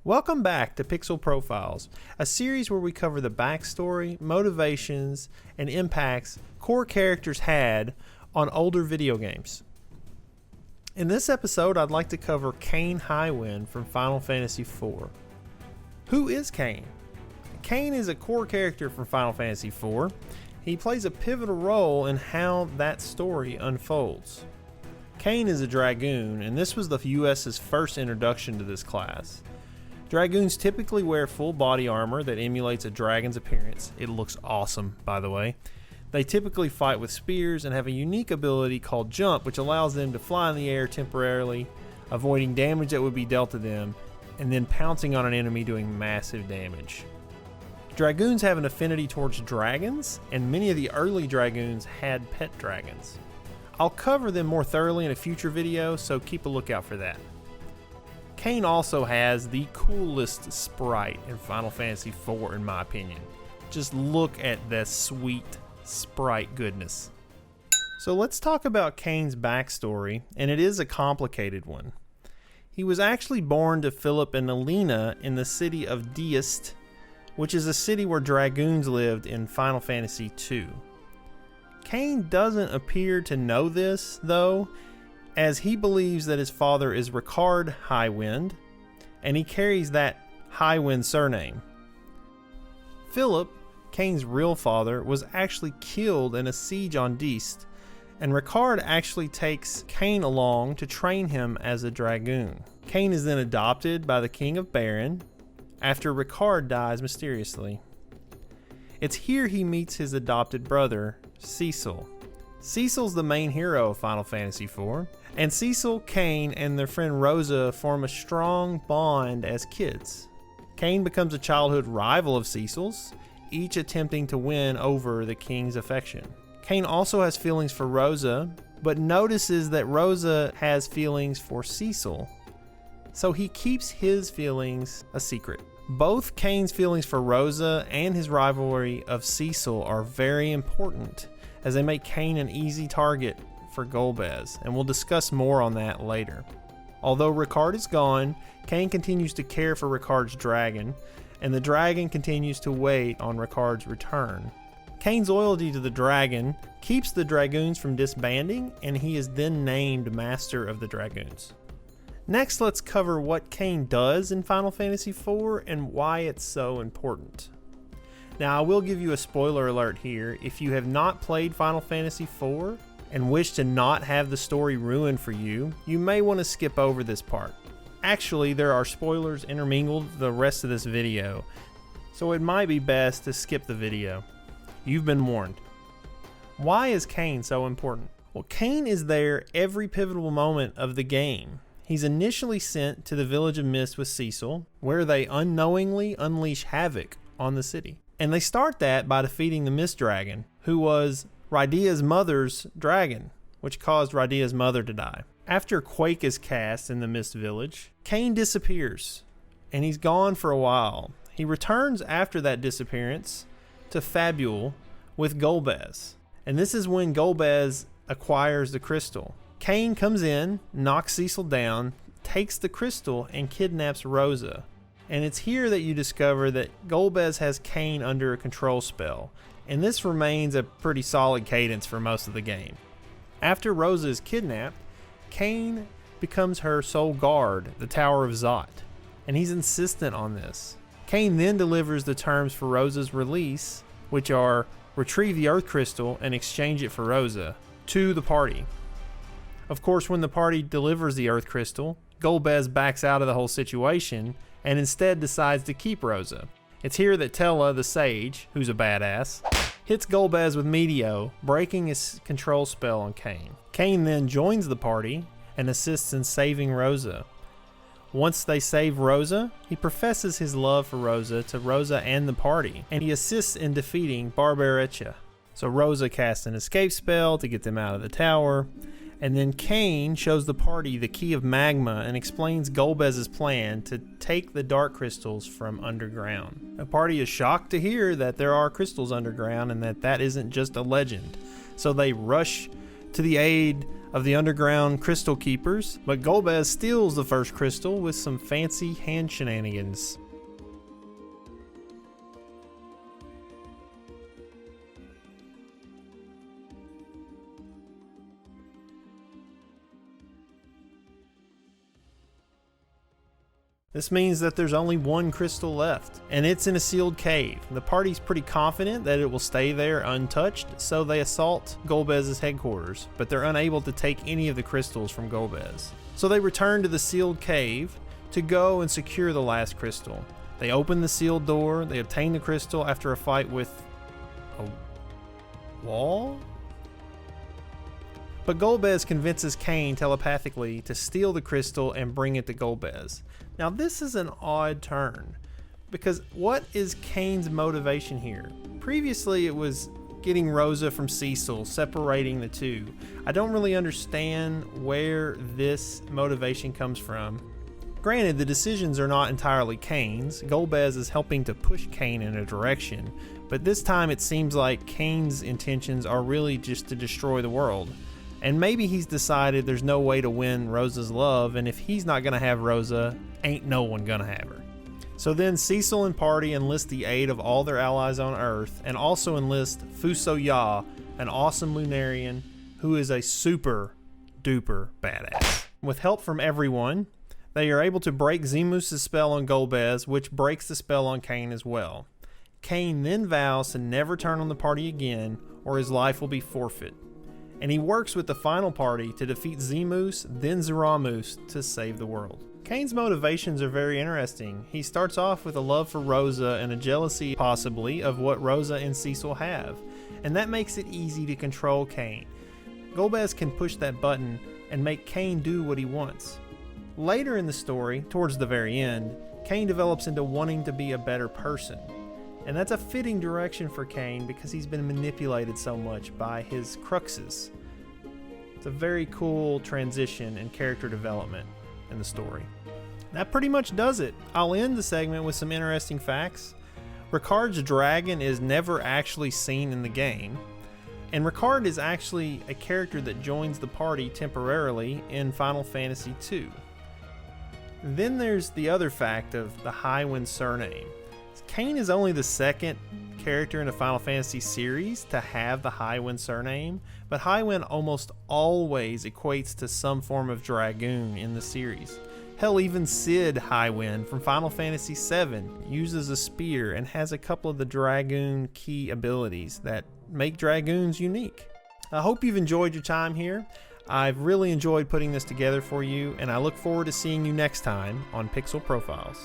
Welcome back to Pixel Profiles, a series where we cover the backstory, motivations, and impacts core characters had on older video games. In this episode, I'd like to cover Kain Highwind from Final Fantasy IV. Who is Kain? Kain is a core character from Final Fantasy IV. He plays a pivotal role in how that story unfolds. Kain is a Dragoon, and this was the US's first introduction to this class. Dragoons typically wear full body armor that emulates a dragon's appearance. It looks awesome, by the way. They typically fight with spears and have a unique ability called Jump, which allows them to fly in the air temporarily, avoiding damage that would be dealt to them, and then pouncing on an enemy doing massive damage. Dragoons have an affinity towards dragons, and many of the early Dragoons had pet dragons. I'll cover them more thoroughly in a future video, so keep a lookout for that. Kain also has the coolest sprite in Final Fantasy IV, in my opinion. Just look at that sweet sprite goodness. So let's talk about Kain's backstory, and it is a complicated one. He was actually born to Philip and Alina in the city of Diest, which is a city where Dragoons lived in Final Fantasy II. Kain doesn't appear to know this, though, as he believes that his father is Ricard Highwind, and he carries that Highwind surname. Philip, Kain's real father, was actually killed in a siege on Diest, and Ricard actually takes Kain along to train him as a Dragoon. Kain is then adopted by the King of Baron after Ricard dies mysteriously. It's here he meets his adopted brother, Cecil. Cecil's the main hero of Final Fantasy IV, and Cecil, Kain, and their friend Rosa form a strong bond as kids. Kain becomes a childhood rival of Cecil's, each attempting to win over the king's affection. Kain also has feelings for Rosa, but notices that Rosa has feelings for Cecil, so he keeps his feelings a secret. Both Kain's feelings for Rosa and his rivalry of Cecil are very important, as they make Kain an easy target for Golbez, and we'll discuss more on that later. Although Ricard is gone, Kain continues to care for Ricard's dragon, and the dragon continues to wait on Ricard's return. Kain's loyalty to the dragon keeps the Dragoons from disbanding, and he is then named Master of the Dragoons. Next, let's cover what Kain does in Final Fantasy IV and why it's so important. Now, I will give you a spoiler alert here. If you have not played Final Fantasy IV and wish to not have the story ruined for you, you may want to skip over this part. Actually, there are spoilers intermingled the rest of this video, so it might be best to skip the video. You've been warned. Why is Kain so important? Well, Kain is there every pivotal moment of the game. He's initially sent to the Village of Mist with Cecil, where they unknowingly unleash havoc on the city. And they start that by defeating the Mist Dragon, who was Rydia's mother's dragon, which caused Rydia's mother to die. After Quake is cast in the Mist Village, Kain disappears, and he's gone for a while. He returns after that disappearance to Fabule with Golbez, and this is when Golbez acquires the crystal. Kain comes in, knocks Cecil down, takes the crystal, and kidnaps Rosa. And it's here that you discover that Golbez has Kain under a control spell, and this remains a pretty solid cadence for most of the game. After Rosa is kidnapped, Kain becomes her sole guard, the Tower of Zot, and he's insistent on this. Kain then delivers the terms for Rosa's release, which are retrieve the Earth Crystal and exchange it for Rosa, to the party. Of course, when the party delivers the Earth Crystal, Golbez backs out of the whole situation and instead decides to keep Rosa. It's here that Tella, the sage, who's a badass, hits Golbez with Meteo, breaking his control spell on Kain. Kain then joins the party and assists in saving Rosa. Once they save Rosa, he professes his love for Rosa to Rosa and the party, and he assists in defeating Barbariccia. So Rosa casts an escape spell to get them out of the tower, and then Kain shows the party the key of magma and explains Golbez's plan to take the dark crystals from underground. The party is shocked to hear that there are crystals underground and that isn't just a legend, so they rush to the aid of the underground crystal keepers, but Golbez steals the first crystal with some fancy hand shenanigans. This means that there's only one crystal left, and it's in a sealed cave. The party's pretty confident that it will stay there untouched, so they assault Golbez's headquarters, but they're unable to take any of the crystals from Golbez. So they return to the sealed cave to go and secure the last crystal. They open the sealed door, they obtain the crystal after a fight with a wall? But Golbez convinces Kain telepathically to steal the crystal and bring it to Golbez. Now this is an odd turn, because what is Kain's motivation here? Previously it was getting Rosa from Cecil, separating the two. I don't really understand where this motivation comes from. Granted, the decisions are not entirely Kain's. Golbez is helping to push Kain in a direction, but this time it seems like Kain's intentions are really just to destroy the world. And maybe he's decided there's no way to win Rosa's love, and if he's not gonna have Rosa, ain't no one gonna have her. So then Cecil and party enlist the aid of all their allies on Earth, and also enlist Fuso Ya, an awesome Lunarian who is a super duper badass. With help from everyone, they are able to break Zemus's spell on Golbez, which breaks the spell on Kain as well. Kain then vows to never turn on the party again, or his life will be forfeit. And he works with the final party to defeat Zemus, then Zeramus, to save the world. Kain's motivations are very interesting. He starts off with a love for Rosa and a jealousy, possibly, of what Rosa and Cecil have. And that makes it easy to control Kain. Golbez can push that button and make Kain do what he wants. Later in the story, towards the very end, Kain develops into wanting to be a better person. And that's a fitting direction for Kain because he's been manipulated so much by his cruxes. It's a very cool transition and character development in the story. That pretty much does it. I'll end the segment with some interesting facts. Ricard's dragon is never actually seen in the game, and Ricard is actually a character that joins the party temporarily in Final Fantasy II. Then there's the other fact of the Highwind surname. Kain is only the second character in the Final Fantasy series to have the Highwind surname, but Highwind almost always equates to some form of dragoon in the series. Hell, even Cid Highwind from Final Fantasy VII uses a spear and has a couple of the dragoon key abilities that make dragoons unique. I hope you've enjoyed your time here. I've really enjoyed putting this together for you, and I look forward to seeing you next time on Pixel Profiles.